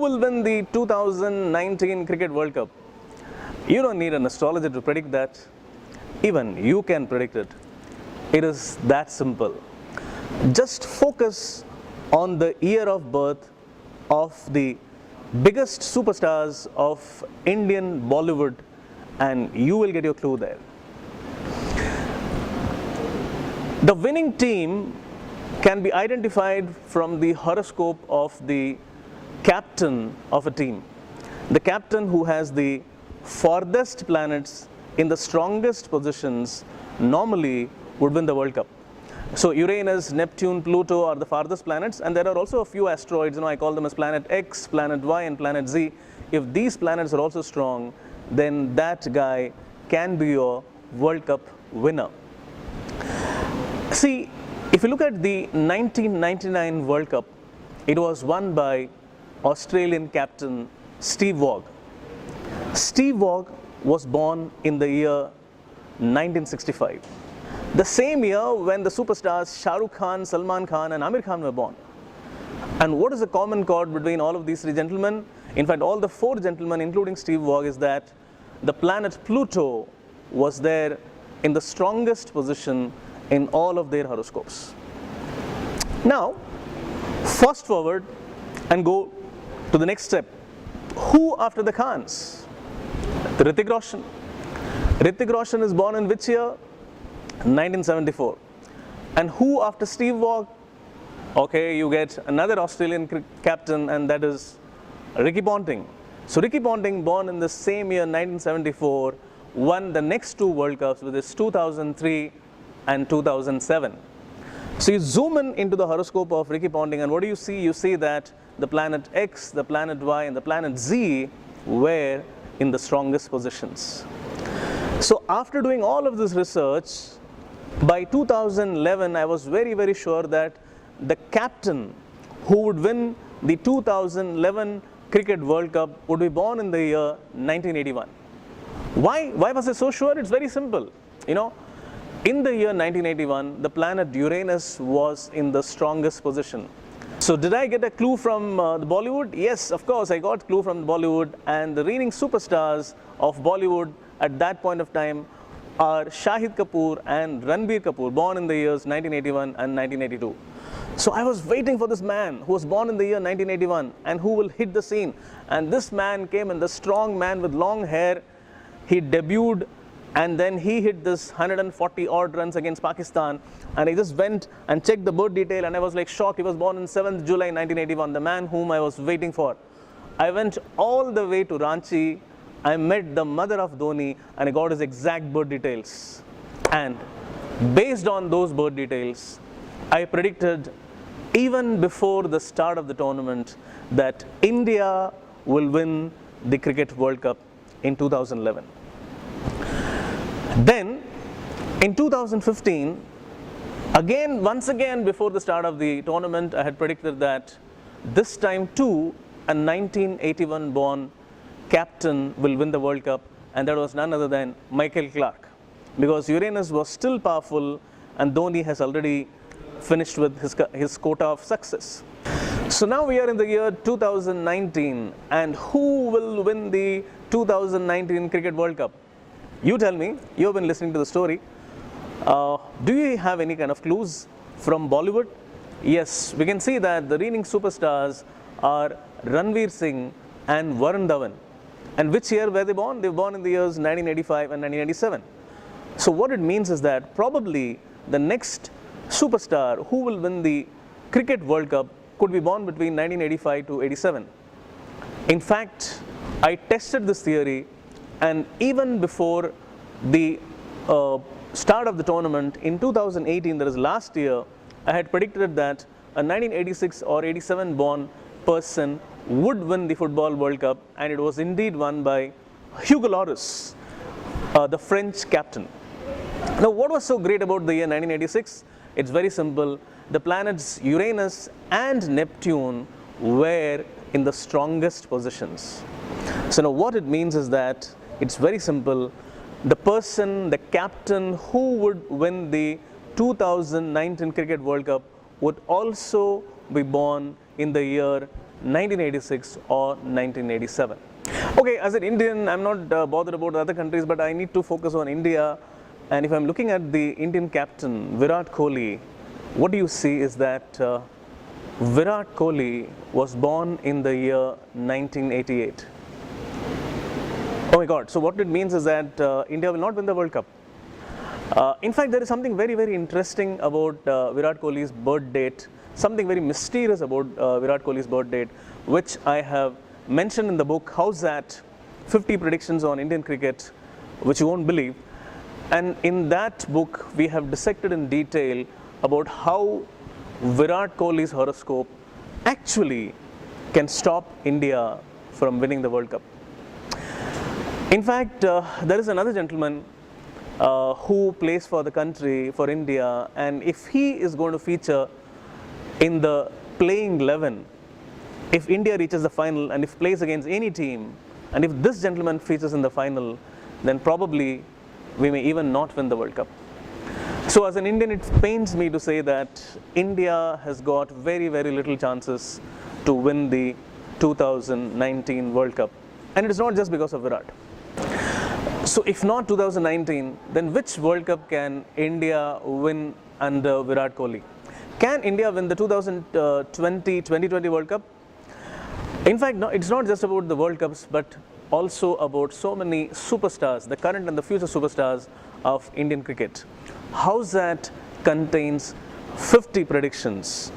will win the 2019 Cricket World Cup? You don't need an astrologer to predict that. Even you can predict it. It is that simple. Just focus on the year of birth of the biggest superstars of Indian Bollywood and you will get your clue there. The winning team can be identified from the horoscope of the captain of a team. The captain who has the farthest planets in the strongest positions normally would win the World Cup. So Uranus, Neptune, Pluto are the farthest planets, and there are also a few asteroids, I call them as planet X, planet Y and planet Z. If these planets are also strong, then that guy can be your World Cup winner. See, if you look at the 1999 World Cup, it was won by Australian captain Steve Waugh. Steve Waugh was born in the year 1965. The same year when the superstars Shah Rukh Khan, Salman Khan and Amir Khan were born. And what is the common chord between all of these three gentlemen? In fact, all the four gentlemen, including Steve Waugh, is that the planet Pluto was there in the strongest position in all of their horoscopes. Now, fast forward and go to the next step. Who after the Khans? Hrithik Roshan. Hrithik Roshan is born in which year? 1974. And who after Steve Waugh? Okay, you get another Australian captain, and that is Ricky Ponting. So Ricky Ponting, born in the same year 1974, won the next two World Cups, with his 2003 and 2007. So you zoom in into the horoscope of Ricky Ponting, and what do you see? You see that the planet X, the planet Y and the planet Z were in the strongest positions. So after doing all of this research, by 2011 I was very sure that the captain who would win the 2011 Cricket World Cup would be born in the year 1981. Why was I so sure? It's very simple. In the year 1981, the planet Uranus was in the strongest position. So did I get a clue from the Bollywood? Yes, of course, I got a clue from Bollywood, and the reigning superstars of Bollywood at that point of time are Shahid Kapoor and Ranbir Kapoor, born in the years 1981 and 1982. So I was waiting for this man who was born in the year 1981 and who will hit the scene. And this man came in, the strong man with long hair. He debuted and then he hit this 140 odd runs against Pakistan, and I just went and checked the birth detail and I was like shocked. He was born on 7th July 1981, the man whom I was waiting for. I went all the way to Ranchi. I met the mother of Dhoni and I got his exact birth details. And based on those birth details, I predicted even before the start of the tournament that India will win the Cricket World Cup in 2011. Then in 2015, once again before the start of the tournament, I had predicted that this time too a 1981 born captain will win the World Cup, and that was none other than Michael Clarke, because Uranus was still powerful and Dhoni has already finished with his quota of success. So now we are in the year 2019, and who will win the 2019 Cricket World Cup? You tell me. You have been listening to the story. Do you have any kind of clues from Bollywood? Yes, we can see that the reigning superstars are Ranveer Singh and Varun Dhawan. And which year were they born? They were born in the years 1985 and 1987. So what it means is that probably the next superstar who will win the Cricket World Cup could be born between 1985 to 87. In fact, I tested this theory, and even before the start of the tournament in 2018, that is last year, I had predicted that a 1986 or 87 born person would win the Football World Cup, and it was indeed won by Hugo Lloris, the French captain. Now, what was so great about the year 1986? It's very simple. The planets Uranus and Neptune were in the strongest positions. So now what it means is that it's very simple. The person, the captain who would win the 2019 Cricket World Cup would also be born in the year 1986 or 1987. Okay, as an Indian, I'm not bothered about other countries, but I need to focus on India. And if I'm looking at the Indian captain, Virat Kohli, what do you see is that Virat Kohli was born in the year 1988. Oh my God, so what it means is that India will not win the World Cup. In fact, there is something very, very interesting about Virat Kohli's birth date, something very mysterious about Virat Kohli's birth date, which I have mentioned in the book Howzzat, 50 Predictions on Indian Cricket, which you won't believe. And in that book, we have dissected in detail about how Virat Kohli's horoscope actually can stop India from winning the World Cup. In fact, there is another gentleman who plays for the country, for India, and if he is going to feature in the playing 11, if India reaches the final and if plays against any team, and if this gentleman features in the final, then probably we may even not win the World Cup. So as an Indian, it pains me to say that India has got very, very little chances to win the 2019 World Cup. And it is not just because of Virat. So if not 2019, then which World Cup can India win under Virat Kohli? Can India win the 2020 World Cup? In fact, no, it's not just about the World Cups, but also about so many superstars, the current and the future superstars of Indian cricket. Howzzat contains 50 predictions,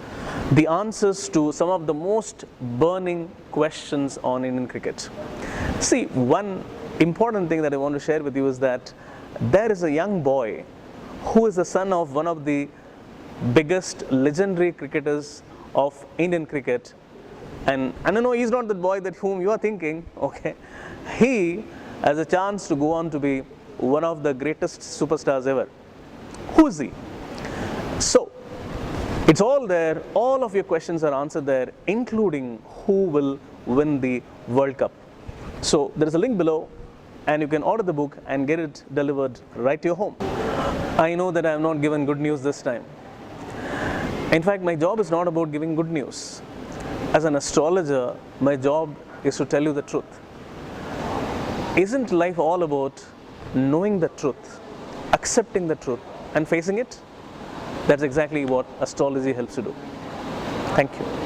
the answers to some of the most burning questions on Indian cricket. See, one important thing that I want to share with you is that there is a young boy who is the son of one of the biggest legendary cricketers of Indian cricket. And I know he's not the boy that whom you are thinking, okay. He has a chance to go on to be one of the greatest superstars ever. Who is he? So, it's all there, all of your questions are answered there, including who will win the World Cup. So, there is a link below and you can order the book and get it delivered right to your home. I know that I have not given good news this time. In fact, my job is not about giving good news. As an astrologer, my job is to tell you the truth. Isn't life all about knowing the truth, accepting the truth, and facing it? That's exactly what astrology helps you do. Thank you.